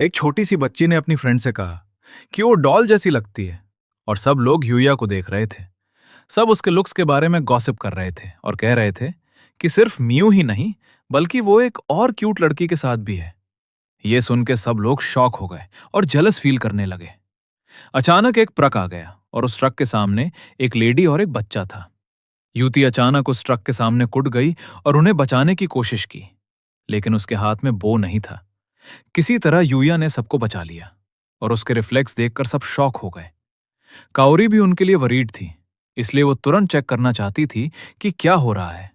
एक छोटी सी बच्ची ने अपनी फ्रेंड से कहा कि वो डॉल जैसी लगती है और सब लोग यूया को देख रहे थे। सब उसके लुक्स के बारे में गॉसिप कर रहे थे और कह रहे थे कि सिर्फ म्यू ही नहीं बल्कि वो एक और क्यूट लड़की के साथ भी है। ये सुन के सब लोग शॉक हो गए और जलस फील करने लगे। अचानक एक ट्रक आ गया और उस ट्रक के सामने एक लेडी और एक बच्चा था। युवती अचानक उस ट्रक के सामने कुट गई और उन्हें बचाने की कोशिश की, लेकिन उसके हाथ में बो नहीं था। किसी तरह यूया ने सबको बचा लिया और उसके रिफ्लेक्स देखकर सब शॉक हो गए। काओरी भी उनके लिए वरीड थी, इसलिए वो तुरंत चेक करना चाहती थी कि क्या हो रहा है,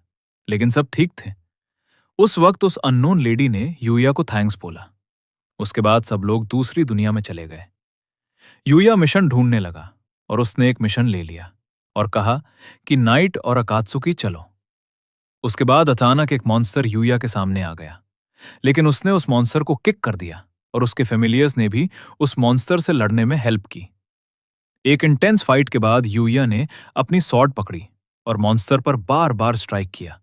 लेकिन सब ठीक थे। उस वक्त उस अननोन लेडी ने यूया को थैंक्स बोला। उसके बाद सब लोग दूसरी दुनिया में चले गए। यूया मिशन ढूंढने लगा और उसने एक मिशन ले लिया और कहा कि नाइट और अकात्सुकी चलो। उसके बाद अचानक एक मॉन्स्टर यूया के सामने आ गया, लेकिन उसने उस मॉन्स्टर को किक कर दिया और उसके फेमिलियर्स ने भी उस मॉन्स्टर से लड़ने में हेल्प की। एक इंटेंस फाइट के बाद यूया ने अपनी सॉर्ड पकड़ी और मॉन्स्टर पर बार बार स्ट्राइक किया।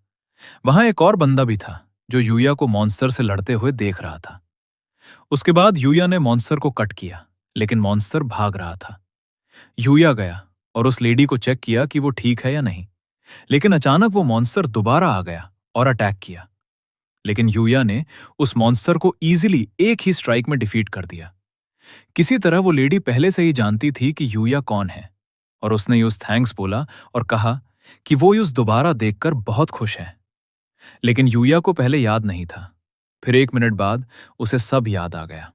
वहां एक और बंदा भी था जो यूया को मॉन्स्टर से लड़ते हुए देख रहा था। उसके बाद यूया ने मॉन्स्टर को कट किया, लेकिन मॉन्स्टर भाग रहा था। यूया गया और उस लेडी को चेक किया कि वो ठीक है या नहीं, लेकिन अचानक वो मॉन्स्टर दोबारा आ गया और अटैक किया। लेकिन यूया ने उस मॉन्स्टर को इजीली एक ही स्ट्राइक में डिफीट कर दिया। किसी तरह वो लेडी पहले से ही जानती थी कि यूया कौन है और उसने यूज थैंक्स बोला और कहा कि वो यूज दोबारा देखकर बहुत खुश है। लेकिन यूया को पहले याद नहीं था। फिर 1 मिनट बाद उसे सब याद आ गया।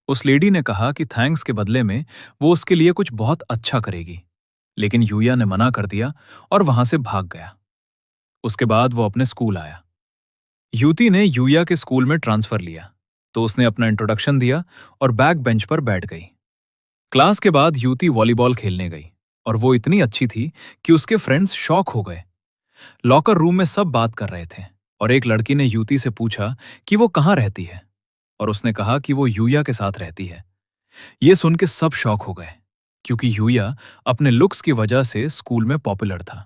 उस लेडी ने कहा कि थैंक्स के बदले में वो उसके लिए कुछ बहुत अच्छा करेगी, लेकिन यूया ने मना कर दिया और वहां से भाग गया। उसके बाद वो अपने स्कूल आया। युति ने यूया के स्कूल में ट्रांसफर लिया, तो उसने अपना इंट्रोडक्शन दिया और बैक बेंच पर बैठ गई। क्लास के बाद युति वॉलीबॉल खेलने गई और वो इतनी अच्छी थी कि उसके फ्रेंड्स शॉक हो गए। लॉकर रूम में सब बात कर रहे थे और एक लड़की ने युति से पूछा कि वो कहाँ रहती है, और उसने कहा कि वो यूया के साथ रहती है। ये सुन के सब शॉक हो गए, क्योंकि यूया अपने लुक्स की वजह से स्कूल में पॉपुलर था।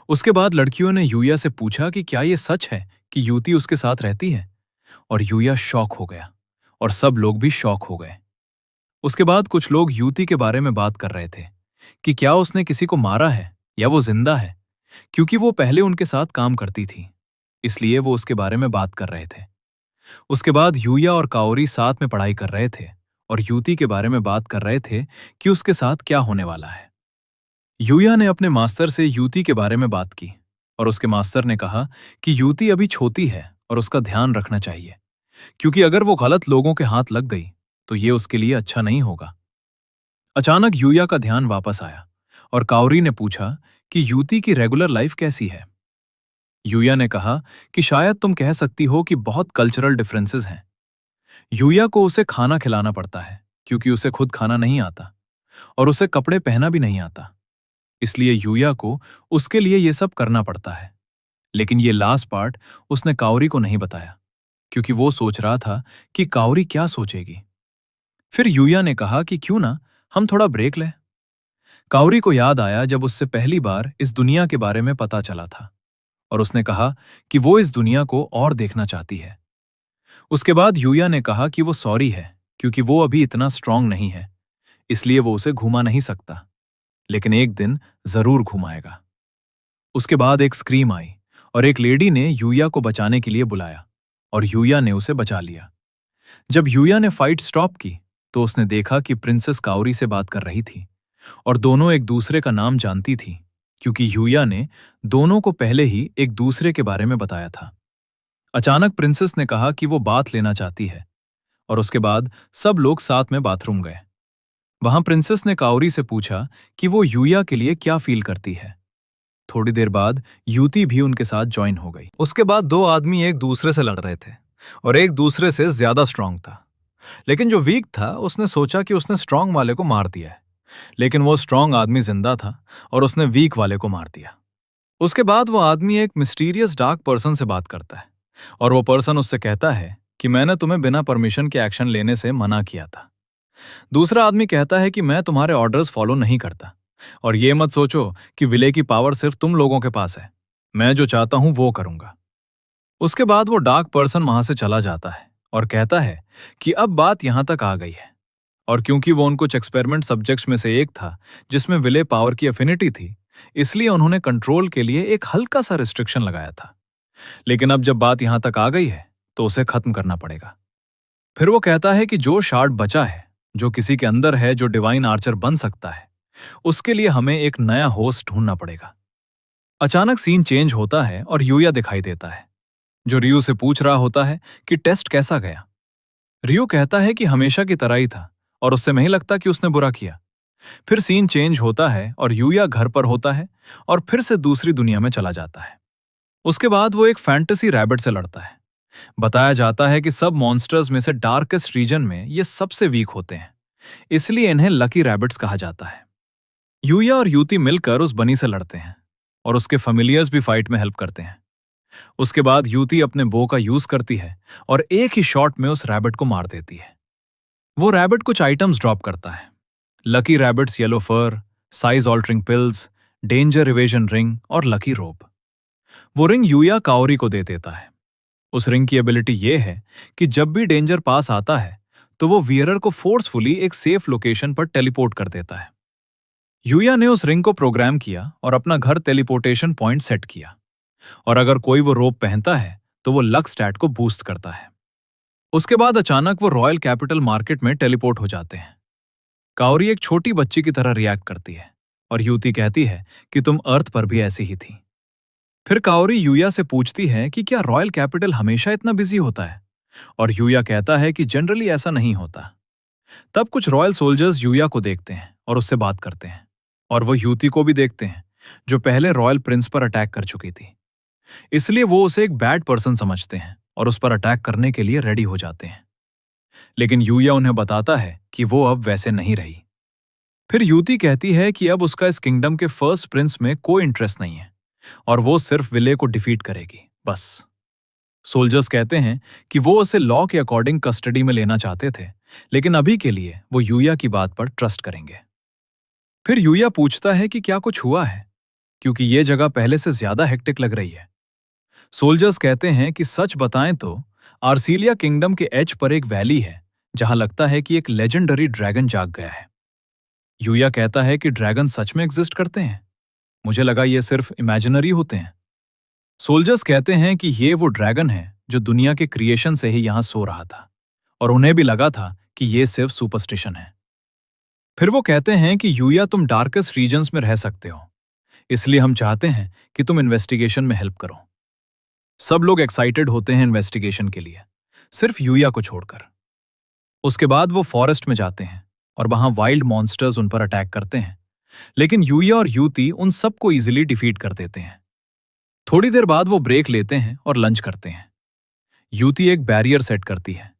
उसके बाद लड़कियों ने यूया से पूछा कि क्या ये सच है कि युति उसके साथ रहती है, और यूया शॉक हो गया और सब लोग भी शॉक हो गए। उसके बाद कुछ लोग युति के बारे में बात कर रहे थे कि क्या उसने किसी को मारा है या वो जिंदा है, क्योंकि वो पहले उनके साथ काम करती थी, इसलिए वो उसके बारे में बात कर रहे थे। उसके बाद यूया और काओरी साथ में पढ़ाई कर रहे थे और युति के बारे में बात कर रहे थे कि उसके साथ क्या होने वाला है। यूया ने अपने मास्टर से युति के बारे में बात की और उसके मास्टर ने कहा कि युति अभी छोटी है और उसका ध्यान रखना चाहिए, क्योंकि अगर वो गलत लोगों के हाथ लग गई तो ये उसके लिए अच्छा नहीं होगा। अचानक यूया का ध्यान वापस आया और काओरी ने पूछा कि युति की रेगुलर लाइफ कैसी है। यूया ने कहा कि शायद तुम कह सकती हो कि बहुत कल्चरल डिफरेंसेस हैं। यूया को उसे खाना खिलाना पड़ता है क्योंकि उसे खुद खाना नहीं आता, और उसे कपड़े पहना भी नहीं आता, इसलिए यूया को उसके लिए ये सब करना पड़ता है। लेकिन ये लास्ट पार्ट उसने काओरी को नहीं बताया, क्योंकि वो सोच रहा था कि काओरी क्या सोचेगी। फिर यूया ने कहा कि क्यों ना हम थोड़ा ब्रेक लें। काओरी को याद आया जब उससे पहली बार इस दुनिया के बारे में पता चला था, और उसने कहा कि वो इस दुनिया को और देखना चाहती है। उसके बाद यूया ने कहा कि वो सॉरी है क्योंकि वो अभी इतना स्ट्रांग नहीं है, इसलिए वो उसे घुमा नहीं सकता, लेकिन एक दिन जरूर घुमाएगा। उसके बाद एक स्क्रीम आई और एक लेडी ने यूया को बचाने के लिए बुलाया और यूया ने उसे बचा लिया। जब यूया ने फाइट स्टॉप की तो उसने देखा कि प्रिंसेस काओरी से बात कर रही थी और दोनों एक दूसरे का नाम जानती थी, क्योंकि यूया ने दोनों को पहले ही एक दूसरे के बारे में बताया था। अचानक प्रिंसेस ने कहा कि वो बात लेना चाहती है, और उसके बाद सब लोग साथ में बाथरूम गए। वहां प्रिंसेस ने काओरी से पूछा कि वो यूया के लिए क्या फील करती है। थोड़ी देर बाद युति भी उनके साथ ज्वाइन हो गई। उसके बाद दो आदमी एक दूसरे से लड़ रहे थे और एक दूसरे से ज्यादा स्ट्रांग था, लेकिन जो वीक था उसने सोचा कि उसने स्ट्रांग वाले को मार दिया है, लेकिन वो स्ट्रांग आदमी जिंदा था और उसने वीक वाले को मार दिया। उसके बाद वो आदमी एक मिस्टीरियस डार्क पर्सन से बात करता है और वो पर्सन उससे कहता है कि मैंने तुम्हें बिना परमिशन के एक्शन लेने से मना किया था। दूसरा आदमी कहता है कि मैं तुम्हारे ऑर्डर्स फॉलो नहीं करता, और ये मत सोचो कि विले की पावर सिर्फ तुम लोगों के पास है, मैं जो चाहता हूं वो करूंगा। उसके बाद वो डार्क पर्सन वहां से चला जाता है और कहता है कि अब बात यहां तक आ गई है। और क्योंकि वो उन कुछ एक्सपेरिमेंट सब्जेक्ट्स में से एक था जिसमें विले पावर की एफिनिटी थी, इसलिए उन्होंने कंट्रोल के लिए एक हल्का सा रिस्ट्रिक्शन लगाया था। लेकिन अब जब बात यहां तक आ गई है तो उसे खत्म करना पड़ेगा। फिर वो कहता है कि जो शार्ड बचा है, जो किसी के अंदर है, जो डिवाइन आर्चर बन सकता है, उसके लिए हमें एक नया होस्ट ढूंढना पड़ेगा। अचानक सीन चेंज होता है और यूया दिखाई देता है, जो रियो से पूछ रहा होता है कि टेस्ट कैसा गया। रियो कहता है कि हमेशा की तरह ही था और उससे नहीं लगता कि उसने बुरा किया। फिर सीन चेंज होता है और यूया घर पर होता है और फिर से दूसरी दुनिया में चला जाता है। उसके बाद वो एक फैंटेसी रैबिट से लड़ता है। बताया जाता है कि सब मॉन्स्टर्स में से डार्केस्ट रीजन में ये सबसे वीक होते हैं, इसलिए इन्हें लकी रैबिट्स कहा जाता है। यूया और यूती मिलकर उस बनी से लड़ते हैं और उसके फेमिलियर्स भी फाइट में हेल्प करते हैं। उसके बाद यूती अपने बो का यूज करती है और एक ही शॉट में उस रैबिट को मार देती है। वो रैबिट कुछ आइटम्स ड्रॉप करता है, lucky rabbits yellow fur, size altering pills, danger evasion ring और लकी रोप। वो रिंग यूया काओरी को दे देता है। उस रिंग की एबिलिटी ये है कि जब भी डेंजर पास आता है तो वो वियरर को फोर्सफुली एक सेफ लोकेशन पर टेलीपोर्ट कर देता है। यूया ने उस रिंग को प्रोग्राम किया और अपना घर टेलीपोर्टेशन पॉइंट सेट किया, और अगर कोई वो रोप पहनता है तो वो लक स्टैट को बूस्ट करता है। उसके बाद अचानक वो रॉयल कैपिटल मार्केट में टेलीपोर्ट हो जाते हैं। काओरी एक छोटी बच्ची की तरह रिएक्ट करती है और यूती कहती है कि तुम अर्थ पर भी ऐसी ही थी। फिर काओरी यूया से पूछती है कि क्या रॉयल कैपिटल हमेशा इतना बिजी होता है, और यूया कहता है कि जनरली ऐसा नहीं होता। तब कुछ रॉयल सोल्जर्स यूया को देखते हैं और उससे बात करते हैं, और वो यूती को भी देखते हैं जो पहले रॉयल प्रिंस पर अटैक कर चुकी थी। इसलिए वो उसे एक बैड पर्सन समझते हैं और उस पर अटैक करने के लिए रेडी हो जाते हैं। लेकिन यूया उन्हें बताता है कि वो अब वैसे नहीं रही। फिर यूती कहती है कि अब उसका इस किंगडम के फर्स्ट प्रिंस में कोई इंटरेस्ट नहीं है और वो सिर्फ विले को डिफीट करेगी, बस। सोल्जर्स कहते हैं कि वो उसे लॉ के अकॉर्डिंग कस्टडी में लेना चाहते थे, लेकिन अभी के लिए वो यूया की बात पर ट्रस्ट करेंगे। फिर यूया पूछता है कि क्या कुछ हुआ है, क्योंकि ये जगह पहले से ज्यादा हेक्टिक लग रही है। सोल्जर्स कहते हैं कि सच बताएं तो आर्सीलिया किंगडम के एज पर एक वैली है जहां लगता है कि एक लेजेंडरी ड्रैगन जाग गया है। यूया कहता है कि ड्रैगन सच में एग्जिस्ट करते हैं, मुझे लगा ये सिर्फ इमेजिनरी होते हैं। सोल्जर्स कहते हैं कि ये वो ड्रैगन है जो दुनिया के क्रिएशन से ही यहां सो रहा था, और उन्हें भी लगा था कि ये सिर्फ सुपरस्टिशन है। फिर वो कहते हैं कि यूया तुम डार्केस्ट रीजन्स में रह सकते हो, इसलिए हम चाहते हैं कि तुम इन्वेस्टिगेशन में हेल्प करो। सब लोग एक्साइटेड होते हैं इन्वेस्टिगेशन के लिए, सिर्फ यूया को छोड़कर। उसके बाद वो फॉरेस्ट में जाते हैं और वहां वाइल्ड मॉन्स्टर्स उन पर अटैक करते हैं, लेकिन यूया और यूती उन सबको इजीली डिफीट कर देते हैं। थोड़ी देर बाद वो ब्रेक लेते हैं और लंच करते हैं। यूती एक बैरियर सेट करती है,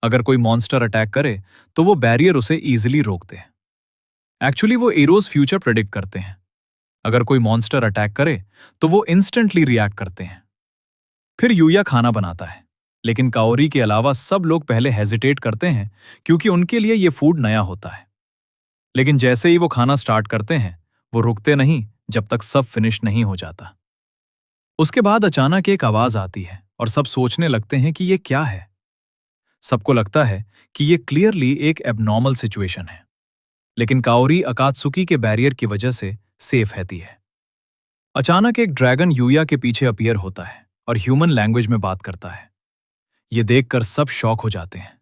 अगर कोई मॉन्स्टर अटैक करे तो वो बैरियर उसे इजीली रोक दे। एक्चुअली वो एरोज फ्यूचर प्रेडिक्ट करते हैं, अगर कोई मॉन्स्टर अटैक करे तो वो इंस्टेंटली रिएक्ट करते हैं। फिर यूया खाना बनाता है, लेकिन काओरी के अलावा सब लोग पहले हेजिटेट करते हैं क्योंकि उनके लिए ये फूड नया होता है। लेकिन जैसे ही वो खाना स्टार्ट करते हैं, वो रुकते नहीं जब तक सब फिनिश नहीं हो जाता। उसके बाद अचानक एक आवाज आती है और सब सोचने लगते हैं कि ये क्या है। सबको लगता है कि ये क्लियरली एक एबनॉर्मल सिचुएशन है, लेकिन काओरी अकात्सुकी के बैरियर की वजह से सेफ रहती है। अचानक एक ड्रैगन यूया के पीछे अपीयर होता है और ह्यूमन लैंग्वेज में बात करता है। ये देखकर सब शॉक हो जाते हैं।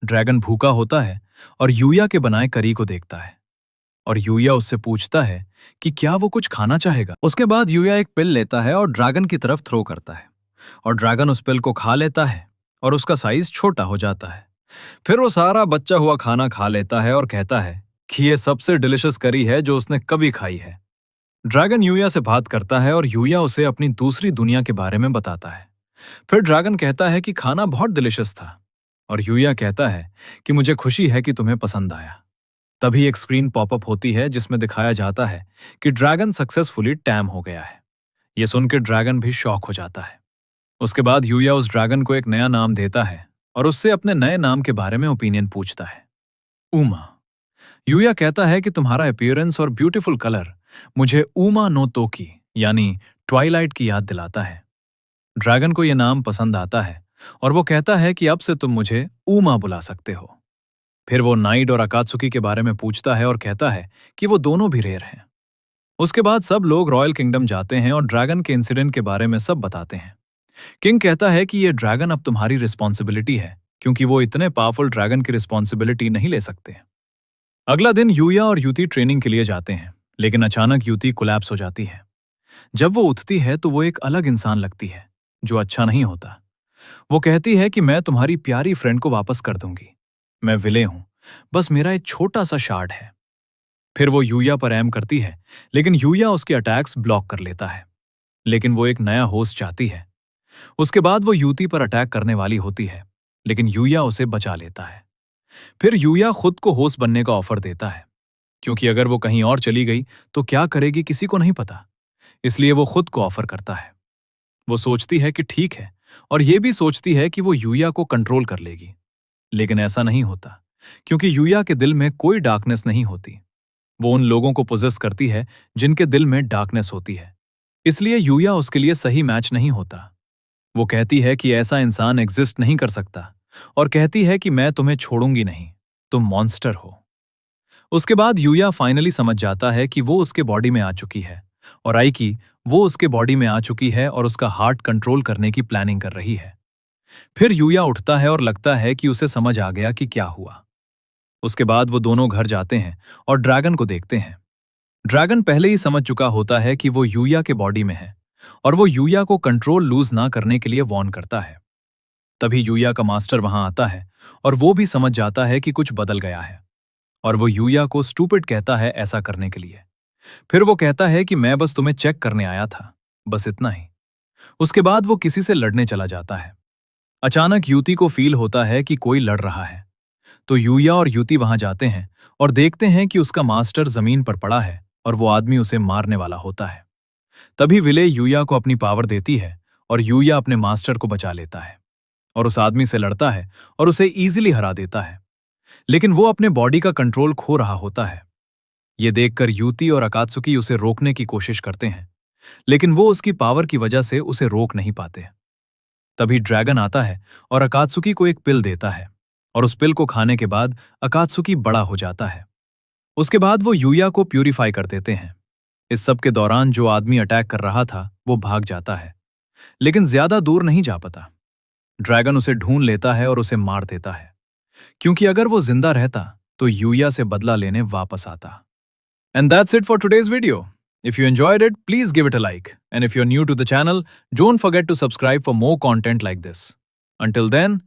ड्रैगन भूखा होता है और यूया के बनाए करी को देखता है, और यूया उससे पूछता है कि क्या वो कुछ खाना चाहेगा। उसके बाद यूया एक पिल लेता है और ड्रैगन की तरफ थ्रो करता है, और ड्रैगन उस पिल को खा लेता है और उसका साइज छोटा हो जाता है। फिर वो सारा बचा हुआ खाना खा लेता है और कहता है कि ये सबसे डिलिशियस करी है जो उसने कभी खाई है। ड्रैगन यूया से बात करता है और यूया उसे अपनी दूसरी दुनिया के बारे में बताता है। फिर ड्रैगन कहता है कि खाना बहुत डिलिशियस था, और यूया कहता है कि मुझे खुशी है कि तुम्हें पसंद आया। तभी एक स्क्रीन पॉपअप होती है जिसमें दिखाया जाता है कि ड्रैगन सक्सेसफुली टैम हो गया है। यह सुनकर ड्रैगन भी शॉक हो जाता है। उसके बाद यूया उस ड्रैगन को एक नया नाम देता है और उससे अपने नए नाम के बारे में ओपिनियन पूछता है, ऊमा। यूया कहता है कि तुम्हारा अपीयरेंस और ब्यूटीफुल कलर मुझे ऊमा नो तोकी यानी ट्वाइलाइट की याद दिलाता है। ड्रैगन को यह नाम पसंद आता है और वो कहता है कि अब से तुम मुझे ऊमा बुला सकते हो। फिर वो नाइड और अकात्सुकी के बारे में पूछता है और कहता है कि वो दोनों भी रेयर हैं। उसके बाद सब लोग रॉयल किंगडम जाते हैं और ड्रैगन के इंसिडेंट के बारे में सब बताते हैं। किंग कहता है कि ये ड्रैगन अब तुम्हारी रिस्पॉन्सिबिलिटी है, क्योंकि वो इतने पावरफुल ड्रैगन की रिस्पॉन्सिबिलिटी नहीं ले सकते। अगला दिन यूया और युति ट्रेनिंग के लिए जाते हैं, लेकिन अचानक युति कोलैप्स हो जाती है। जब वो उठती है तो वो एक अलग इंसान लगती है, जो अच्छा नहीं होता। वो कहती है कि मैं तुम्हारी प्यारी फ्रेंड को वापस कर दूंगी। मैं विले हूं, बस मेरा एक छोटा सा शार्ड है। फिर वो यूया पर एम करती है, लेकिन यूया उसके अटैक्स ब्लॉक कर लेता है। लेकिन वो एक नया होस्ट चाहती है। उसके बाद वो युति पर अटैक करने वाली होती है, लेकिन यूया उसे बचा लेता है। फिर यूया खुद को होस्ट बनने का ऑफर देता है, क्योंकि अगर वो कहीं और चली गई तो क्या करेगी किसी को नहीं पता। इसलिए वो खुद को ऑफर करता है। वो सोचती है कि ठीक है, और ये भी सोचती है कि वो यूया को कंट्रोल कर लेगी। लेकिन ऐसा नहीं होता, क्योंकि यूया के दिल में कोई डार्कनेस नहीं होती। वो उन लोगों को पोजेस करती है जिनके दिल में डार्कनेस होती है। इसलिए यूया उसके लिए सही मैच नहीं होता। वो कहती है कि ऐसा इंसान एग्जिस्ट नहीं कर सकता, और कहती है कि मैं तुम्हें छोड़ूंगी नहीं, तुम मॉन्स्टर हो। उसके बाद यूया फाइनली समझ जाता है कि वो उसके बॉडी में आ चुकी है, और आइकी वो उसके बॉडी में आ चुकी है और उसका हार्ट कंट्रोल करने की प्लानिंग कर रही है। फिर यूया उठता है और लगता है कि उसे समझ आ गया कि क्या हुआ। उसके बाद वो दोनों घर जाते हैं और ड्रैगन को देखते हैं। ड्रैगन पहले ही समझ चुका होता है कि वो यूया के बॉडी में है, और वो यूया को कंट्रोल लूज ना करने के लिए वॉर्न करता है। तभी यूया का मास्टर वहां आता है, और वो भी समझ जाता है कि कुछ बदल गया है, और वो यूया को स्टूपिड कहता है ऐसा करने के लिए। फिर वो कहता है कि मैं बस तुम्हें चेक करने आया था, बस इतना ही। उसके बाद वो किसी से लड़ने चला जाता है। अचानक युति को फील होता है कि कोई लड़ रहा है, तो यूया और युति वहां जाते हैं और देखते हैं कि उसका मास्टर जमीन पर पड़ा है और वो आदमी उसे मारने वाला होता है। तभी विले यूया को अपनी पावर देती है और यूया अपने मास्टर को बचा लेता है और उस आदमी से लड़ता है और उसे इजीली हरा देता है। लेकिन वो अपने बॉडी का कंट्रोल खो रहा होता है। ये देखकर युति और अकात्सुकी उसे रोकने की कोशिश करते हैं, लेकिन वो उसकी पावर की वजह से उसे रोक नहीं पाते। तभी ड्रैगन आता है और अकात्सुकी को एक पिल देता है, और उस पिल को खाने के बाद अकात्सुकी बड़ा हो जाता है। उसके बाद वो यूया को प्यूरिफाई कर देते हैं। इस सब के दौरान जो आदमी अटैक कर रहा था वो भाग जाता है, लेकिन ज्यादा दूर नहीं जा पाता। ड्रैगन उसे ढूंढ लेता है और उसे मार देता है, क्योंकि अगर वो जिंदा रहता तो यूया से बदला लेने वापस आता। And that's it for today's video. If you enjoyed it, please give it a like. And if you're new to the channel, don't forget to subscribe for more content like this. Until then,